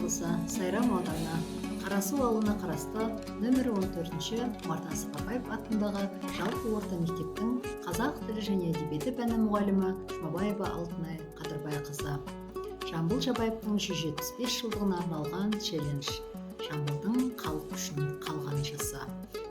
облысы Сайрам ауданы Қарасу ауылына қарасты нөмірі 14-ші Мартан Сапарбаев атындағы жалпы орта мектептің қазақ тілі және әдебиеті пәні мұғалімі Жұмабаева Алтынай Қадырбайқызы. Жамбыл Жабаевтың 175 жылдығына арналған челлендж. Жамбылдың халық үшін қалған жасы.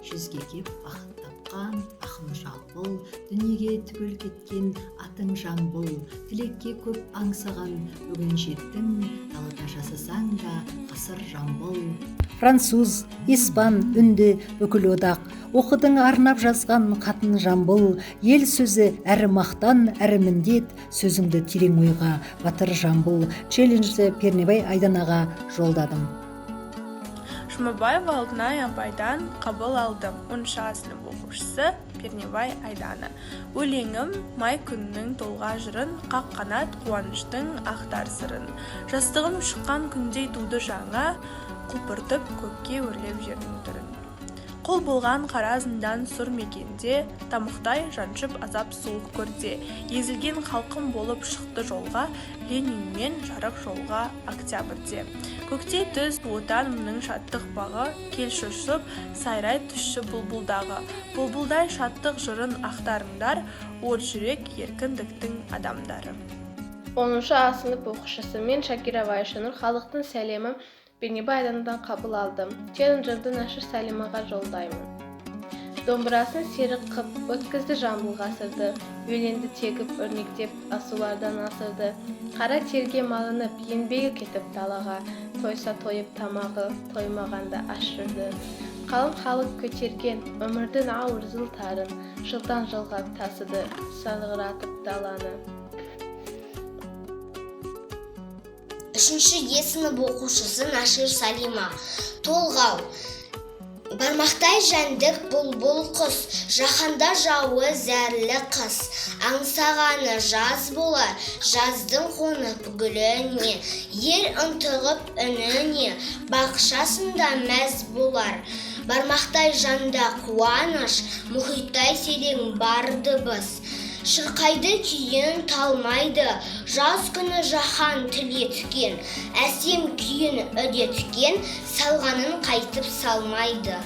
Жүзге кеп бақыт тапқан ақын Жамбыл, дүниеге түгел кеткен атың Жамбыл, тілекке көп аңсаған бүгін жеттің, далада жасасаң да ғасыр Жамбыл. Француз, испан, үнді, бүкіл одақ, оқыдың арнап жазған қатын Жамбыл, ел сөзі әрі мақтан, әрі міндет, сөзіңді терең ойға батыр Жамбыл. Челленджді Пернебай Айданаға жолдадым. Жұмабаева Алтынай апайдан қабыл алдым. 10-шы сынып оқушысы Пернебай Айдана. Өлеңім май күннің толға жырын, қақ қанат қуаныштың ақтар сырын. Жастығым шыққан күндей туды жаңа, құлпыртып көкке өрлеп жердің түрін. Қол болған қара зындан сұр мекенде, тамұқтай жаншып азап суық көрде. Езілген халқым болып шықты жолға, Ленинмен жарық жолға октябрьде. Көктей түз отанымның шаттық бағы, кел шошып, сайрай түші бұлбұлдағы. Бұлбұлдай шаттық жырын ақтарыңдар, от жүрек еркіндіктің адамдары. 10-шы сынып оқушысы мен Шакирова Айшанур халықтың сәлемі Пернебай Айданадан қабыл алдым. Челленджерді Нашир Сәлимаға жолдаймын. Домбырасын серік қып, өткізді Жамбыл ғасырды, өленді тегіп, өрнектеп, асулардан асырды. Қара терге малынып, еңбегі кетіп далаға, тойса тойып тамағы, тоймағанда ашырды. Қалың халық көтерген, өмірдің ауыр зылтарын, жылдан жылға тасыды, сарғыратып даланы. 3-ші сынып оқушысы Нашир Сәлима. Толғау. Бармақтай жәндік бұлбұл құс, жаһанда жауы зәрлі қыс. Аңсағаны жаз болар, жаздың қонып гүліне, ер ынтығып үніне, бақшасында мәз болар. Бармақтай жанда қуаныш, мұхиттай селең бар дыбыс. Шырқайды күйін талмайды, жаз күні жаһан тілеткен, әсем күйін үдеткен, салғанын қайтып салмайды.